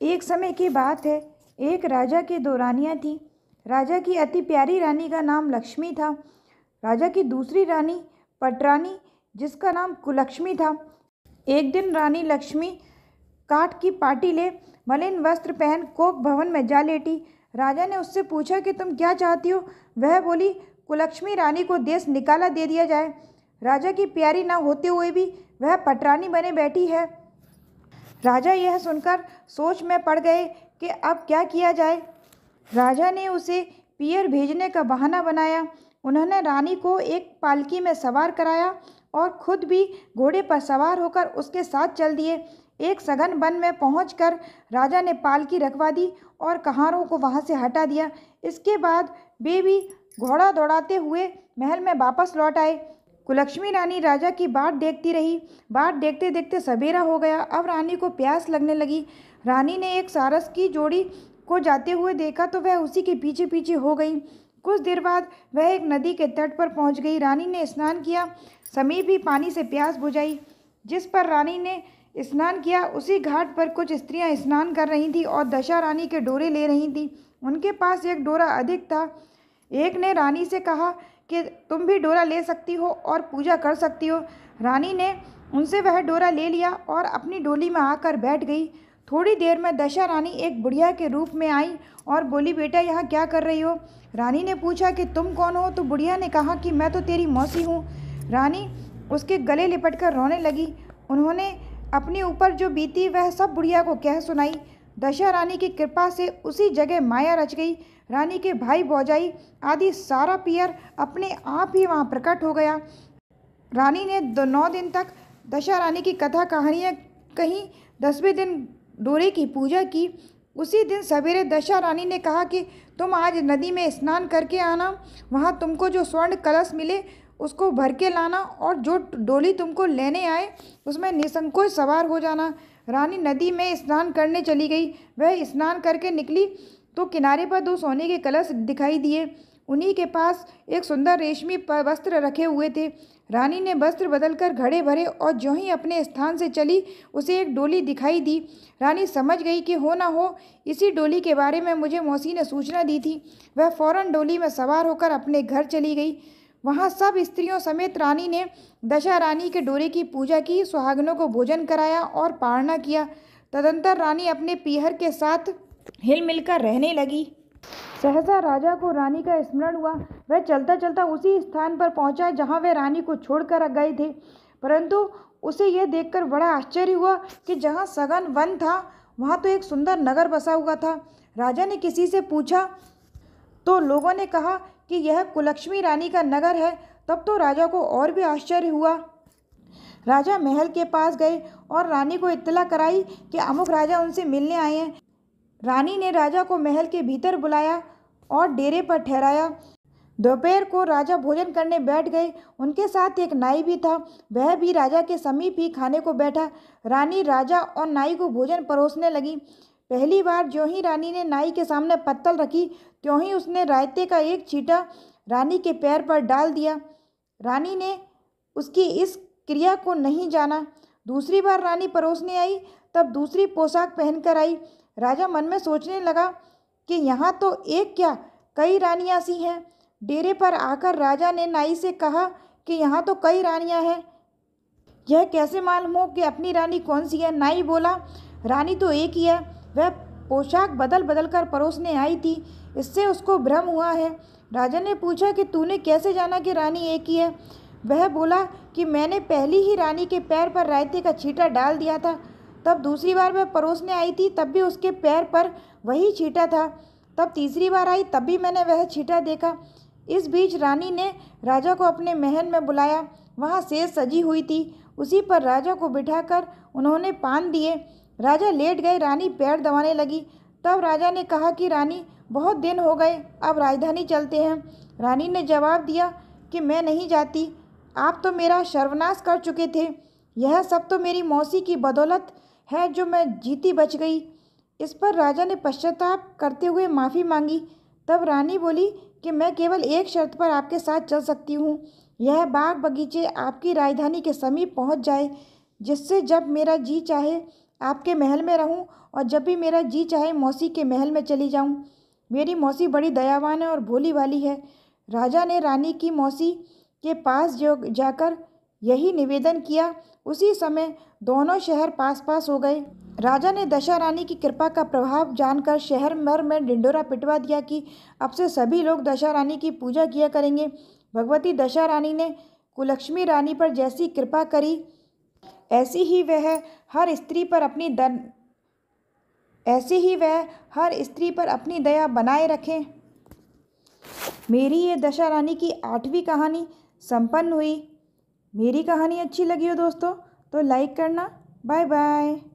एक समय की बात है। एक राजा की दो रानियां थीं। राजा की अति प्यारी रानी का नाम लक्ष्मी था। राजा की दूसरी रानी पटरानी, जिसका नाम कुलक्ष्मी था। एक दिन रानी लक्ष्मी काठ की पाटी ले मलिन वस्त्र पहन कोक भवन में जा लेटी। राजा ने उससे पूछा कि तुम क्या चाहती हो। वह बोली, कुलक्ष्मी रानी को देश निकाला दे दिया जाए। राजा की प्यारी न होते हुए भी वह पटरानी बने बैठी है। राजा यह सुनकर सोच में पड़ गए कि अब क्या किया जाए। राजा ने उसे पियर भेजने का बहाना बनाया। उन्होंने रानी को एक पालकी में सवार कराया और खुद भी घोड़े पर सवार होकर उसके साथ चल दिए। एक सघन वन में पहुंचकर राजा ने पालकी रखवा दी और कहारों को वहां से हटा दिया। इसके बाद वे भी घोड़ा दौड़ाते हुए महल में वापस लौट आए। कुलक्ष्मी रानी राजा की बाट देखती रही। बाट देखते देखते सवेरा हो गया। अब रानी को प्यास लगने लगी। रानी ने एक सारस की जोड़ी को जाते हुए देखा तो वह उसी के पीछे पीछे हो गई। कुछ देर बाद वह एक नदी के तट पर पहुंच गई। रानी ने स्नान किया, समीप ही पानी से प्यास बुझाई। जिस पर रानी ने स्नान किया उसी घाट पर कुछ स्त्रियां स्नान कर रही थीं और दशा रानी के डोरे ले रही थीं। उनके पास एक डोरा अधिक था। एक ने रानी से कहा कि तुम भी डोरा ले सकती हो और पूजा कर सकती हो। रानी ने उनसे वह डोरा ले लिया और अपनी डोली में आकर बैठ गई। थोड़ी देर में दशा रानी एक बुढ़िया के रूप में आई और बोली, बेटा यहाँ क्या कर रही हो। रानी ने पूछा कि तुम कौन हो, तो बुढ़िया ने कहा कि मैं तो तेरी मौसी हूँ। रानी उसके गले लिपट कर रोने लगी। उन्होंने अपने ऊपर जो बीती वह सब बुढ़िया को कह सुनाई। दशा रानी की कृपा से उसी जगह माया रच गई। रानी के भाई भौजाई आदि सारा पियर अपने आप ही वहाँ प्रकट हो गया। रानी ने 9 दिन तक दशा रानी की कथा कहानियाँ कहीं। 10वें दिन डोरे की पूजा की। उसी दिन सवेरे दशा रानी ने कहा कि तुम आज नदी में स्नान करके आना। वहाँ तुमको जो स्वर्ण कलश मिले उसको भर के लाना और जो डोली तुमको लेने आए उसमें निसंकोच सवार हो जाना। रानी नदी में स्नान करने चली गई। वह स्नान करके निकली तो किनारे पर 2 सोने के कलश दिखाई दिए। उन्हीं के पास एक सुंदर रेशमी वस्त्र रखे हुए थे। रानी ने वस्त्र बदलकर घड़े भरे और ज्यों ही अपने स्थान से चली उसे एक डोली दिखाई दी। रानी समझ गई कि हो ना हो इसी डोली के बारे में मुझे मौसी ने सूचना दी थी। वह फौरन डोली में सवार होकर अपने घर चली गई। वहाँ सब स्त्रियों समेत रानी ने दशा रानी के डोरे की पूजा की, सुहागनों को भोजन कराया और पारना किया। तदंतर रानी अपने पीहर के साथ हिल मिलकर रहने लगी। सहसा राजा को रानी का स्मरण हुआ। वह चलता चलता उसी स्थान पर पहुंचा जहां वे रानी को छोड़कर गए थे। परंतु उसे यह देखकर बड़ा आश्चर्य हुआ कि जहां सघन वन था वहां तो एक सुंदर नगर बसा हुआ था। राजा ने किसी से पूछा तो लोगों ने कहा कि यह कुलक्ष्मी रानी का नगर है। तब तो राजा को और भी आश्चर्य हुआ। राजा महल के पास गए और रानी को इत्तला कराई कि अमुक राजा उनसे मिलने आए हैं। रानी ने राजा को महल के भीतर बुलाया और डेरे पर ठहराया। दोपहर को राजा भोजन करने बैठ गए। उनके साथ एक नाई भी था। वह भी राजा के समीप ही खाने को बैठा। रानी राजा और नाई को भोजन परोसने लगी। पहली बार ज्यों ही रानी ने नाई के सामने पत्तल रखी त्यों ही उसने रायते का एक छींटा रानी के पैर पर डाल दिया। रानी ने उसकी इस क्रिया को नहीं जाना। दूसरी बार रानी परोसने आई तब दूसरी पोशाक पहनकर आई। राजा मन में सोचने लगा कि यहाँ तो एक क्या कई रानियाँ सी हैं। डेरे पर आकर राजा ने नाई से कहा कि यहाँ तो कई रानियाँ हैं, यह कैसे मालूम हो कि अपनी रानी कौन सी है। नाई बोला, रानी तो एक ही है, वह पोशाक बदल बदल कर परोसने आई थी, इससे उसको भ्रम हुआ है। राजा ने पूछा कि तूने कैसे जाना कि रानी एक ही है। वह बोला कि मैंने पहली ही रानी के पैर पर रायते का छींटा डाल दिया था। तब दूसरी बार वह परोसने आई थी तब भी उसके पैर पर वही छींटा था। तब तीसरी बार आई तब भी मैंने वह छींटा देखा। इस बीच रानी ने राजा को अपने महल में बुलाया। वहाँ सेज सजी हुई थी। उसी पर राजा को बिठाकर उन्होंने पान दिए। राजा लेट गए। रानी पैर दबाने लगी। तब राजा ने कहा कि रानी बहुत दिन हो गए, अब राजधानी चलते हैं। रानी ने जवाब दिया कि मैं नहीं जाती, आप तो मेरा सर्वनाश कर चुके थे। यह सब तो मेरी मौसी की बदौलत है जो मैं जीती बच गई। इस पर राजा ने पश्चाताप करते हुए माफ़ी मांगी। तब रानी बोली कि मैं केवल एक शर्त पर आपके साथ चल सकती हूँ। यह बाग बगीचे आपकी राजधानी के समीप पहुँच जाए, जिससे जब मेरा जी चाहे आपके महल में रहूं और जब भी मेरा जी चाहे मौसी के महल में चली जाऊं। मेरी मौसी बड़ी दयावान है और भोली वाली है। राजा ने रानी की मौसी के पास जो जाकर यही निवेदन किया। उसी समय दोनों शहर पास पास हो गए। राजा ने दशा रानी की कृपा का प्रभाव जानकर शहर भर में ढिंढोरा पिटवा दिया कि अब से सभी लोग दशा रानी की पूजा किया करेंगे। भगवती दशा रानी ने कुलक्ष्मी रानी पर जैसी कृपा करी ऐसी ही वह हर स्त्री पर अपनी दया बनाए रखें। मेरी ये दशा रानी की 8वीं कहानी संपन्न हुई। मेरी कहानी अच्छी लगी हो दोस्तों तो लाइक करना। Bye bye.